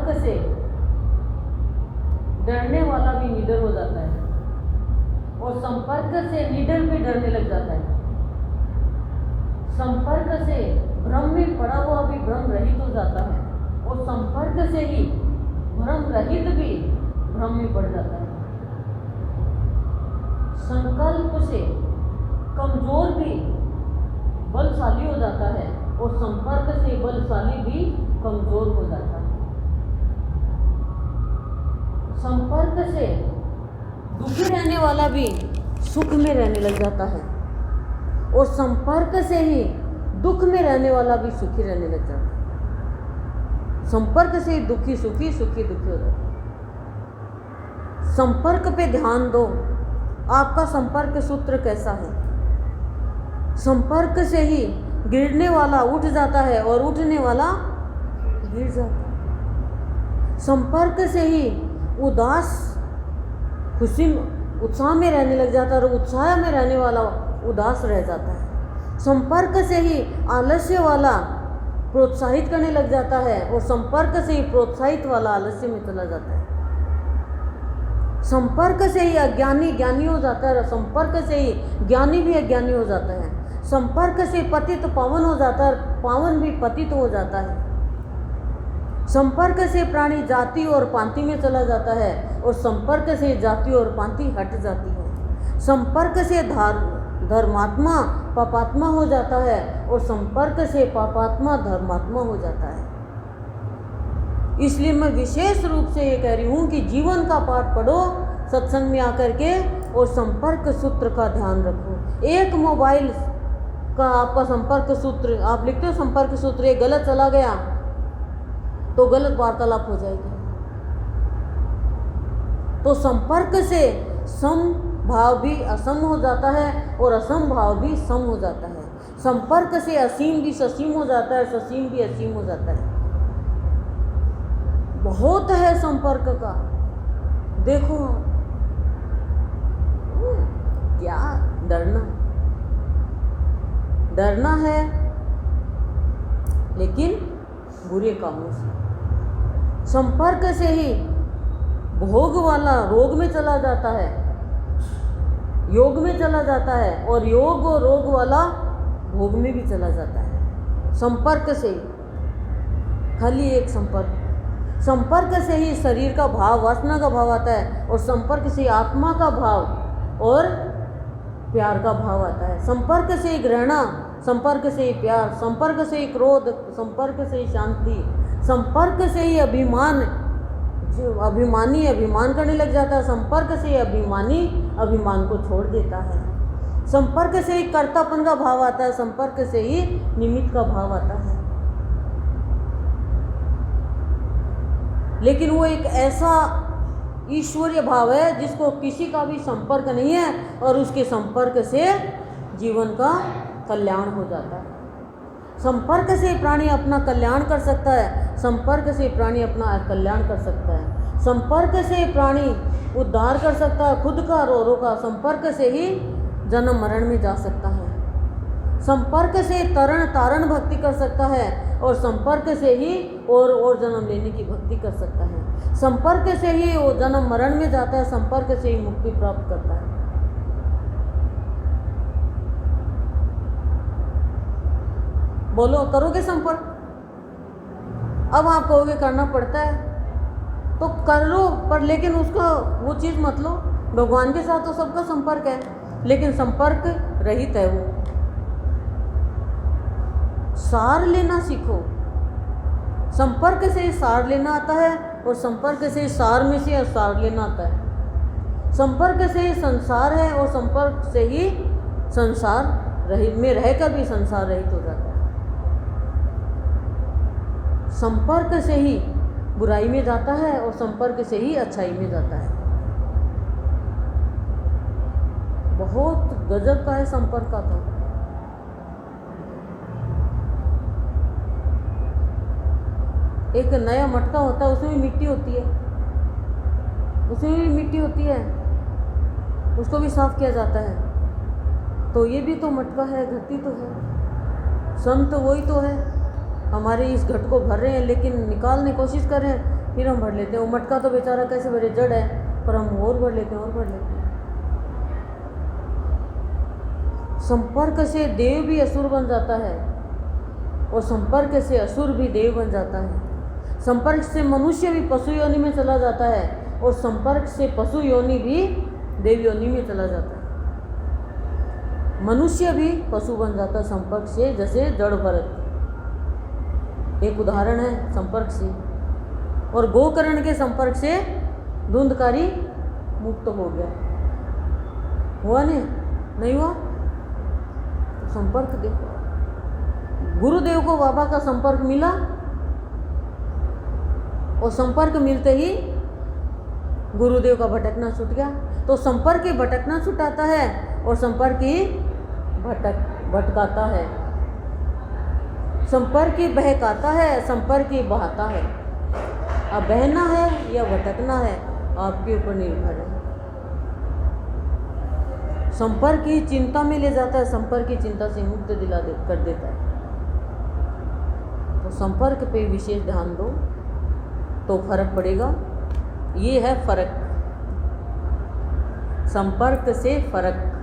संपर्क से डरने वाला भी निडर हो जाता है, और संपर्क से निडर भी डरने लग जाता है। संपर्क से भ्रम में पड़ा हुआ भी भ्रम रहित हो जाता है, और संपर्क से ही भ्रम रहित भी भ्रम में पड़ जाता है। संकल्प से कमजोर भी बलशाली हो जाता है, और संपर्क से बलशाली भी कमजोर हो जाता है। संपर्क से दुखी रहने वाला भी सुख में रहने लग जाता है, और संपर्क से ही दुख में रहने वाला भी सुखी रहने लग जाता है। संपर्क से ही दुखी सुखी, सुखी दुखी हो जाता है। संपर्क पे ध्यान दो, आपका संपर्क सूत्र कैसा है। संपर्क से ही गिरने वाला उठ जाता है, और उठने वाला गिर जाता है। संपर्क से ही उदास खुशी उत्साह में रहने लग जाता है, और उत्साह में रहने वाला उदास रह जाता है। संपर्क से ही आलस्य वाला प्रोत्साहित करने लग जाता है, और संपर्क से ही प्रोत्साहित वाला आलस्य में चला जाता है। संपर्क से ही अज्ञानी ज्ञानी हो जाता है, और संपर्क से ही ज्ञानी भी अज्ञानी हो जाता है। संपर्क से पतित पावन हो जाता है, पावन भी पतित हो जाता है। संपर्क से प्राणी जाति और पांति में चला जाता है, और संपर्क से जाति और पांति हट जाती है। संपर्क से धर्मात्मा पापात्मा हो जाता है, और संपर्क से पापात्मा धर्मात्मा हो जाता है। इसलिए मैं विशेष रूप से ये कह रही हूँ कि जीवन का पाठ पढ़ो सत्संग में आकर के, और संपर्क सूत्र का ध्यान रखो। एक मोबाइल का आपका संपर्क सूत्र, आप लिखते हो संपर्क सूत्र, ये गलत चला गया तो गलत वार्तालाप हो जाएगी। तो संपर्क से सम भाव भी असम हो जाता है, और असम भाव भी सम हो जाता है। संपर्क से असीम भी ससीम हो जाता है, ससीम भी असीम हो जाता है। बहुत है संपर्क का। देखो क्या डरना है, लेकिन बुरे कामों से। संपर्क से ही भोग वाला रोग में चला जाता है, योग में चला जाता है, और योग और रोग वाला भोग में भी चला जाता है। संपर्क से ही, खाली एक संपर्क से ही शरीर का भाव, वासना का भाव आता है, और संपर्क से आत्मा का भाव और प्यार का भाव आता है। संपर्क से ही घृणा, संपर्क से ही प्यार, संपर्क से ही क्रोध, संपर्क से ही शांति, संपर्क से ही अभिमान, जो अभिमानी अभिमान करने लग जाता है, संपर्क से ही अभिमानी अभिमान को छोड़ देता है। संपर्क से ही कर्तापन का भाव आता है, संपर्क से ही निमित्त का भाव आता है। लेकिन वो एक ऐसा ईश्वरीय भाव है जिसको किसी का भी संपर्क नहीं है, और उसके संपर्क से जीवन का कल्याण हो जाता है। संपर्क से प्राणी अपना कल्याण कर सकता है, संपर्क से प्राणी अपना कल्याण कर सकता है। संपर्क से प्राणी उद्धार कर सकता है खुद का और औरों का, संपर्क से ही जन्म मरण में जा सकता है। संपर्क से तरण तारण भक्ति कर सकता है, और संपर्क से ही और जन्म लेने की भक्ति कर सकता है। संपर्क से ही वो जन्म मरण में जाता है, संपर्क से ही मुक्ति प्राप्त करता है। बोलो, करोगे संपर्क? अब आप कहोगे करना पड़ता है, तो कर लो, पर लेकिन उसका वो चीज़ मत लो। भगवान के साथ तो सबका संपर्क है, लेकिन संपर्क रहित है वो। सार लेना सीखो। संपर्क से सार लेना आता है, और संपर्क से सार में से सार लेना आता है। संपर्क से संसार है, और संपर्क से ही संसार रहित में रहकर भी संसार रहित हो जाता है। संपर्क से ही बुराई में जाता है, और संपर्क से ही अच्छाई में जाता है। बहुत गजब का है संपर्क का। तो एक नया मटका होता है, उसमें भी मिट्टी होती है, उसको भी साफ किया जाता है। तो ये भी तो मटका है, घटी तो है, संत वही तो है। हमारे इस घट को भर रहे हैं, लेकिन निकालने की कोशिश कर रहे हैं, फिर हम भर लेते हैं। वो मटका तो बेचारा कैसे भरे, जड़ है, पर हम और भर लेते हैं और भर लेते हैं। संपर्क से देव भी असुर बन जाता है और संपर्क से असुर भी देव बन जाता है। संपर्क से मनुष्य भी पशु योनि में चला जाता है और संपर्क से पशु योनि भी देव योनि में चला जाता है। मनुष्य भी पशु बन जाता है संपर्क से, जैसे जड़ भरत एक उदाहरण है संपर्क से। और गोकर्ण के संपर्क से धुंधकारी मुक्त हो गया। हुआ नहीं हुआ? तो संपर्क देखो, गुरुदेव को बाबा का संपर्क मिला और संपर्क मिलते ही गुरुदेव का भटकना छूट गया। तो संपर्क ही भटकना छुटाता है और संपर्क ही भटकाता है। संपर्क ही बहकाता है, संपर्क ही बहाता है। अब बहना है या भटकना है आपके ऊपर निर्भर है। संपर्क ही चिंता में ले जाता है, संपर्क ही चिंता से मुक्त कर देता है। तो संपर्क पे विशेष ध्यान दो तो फर्क पड़ेगा। ये है फर्क, संपर्क से फर्क।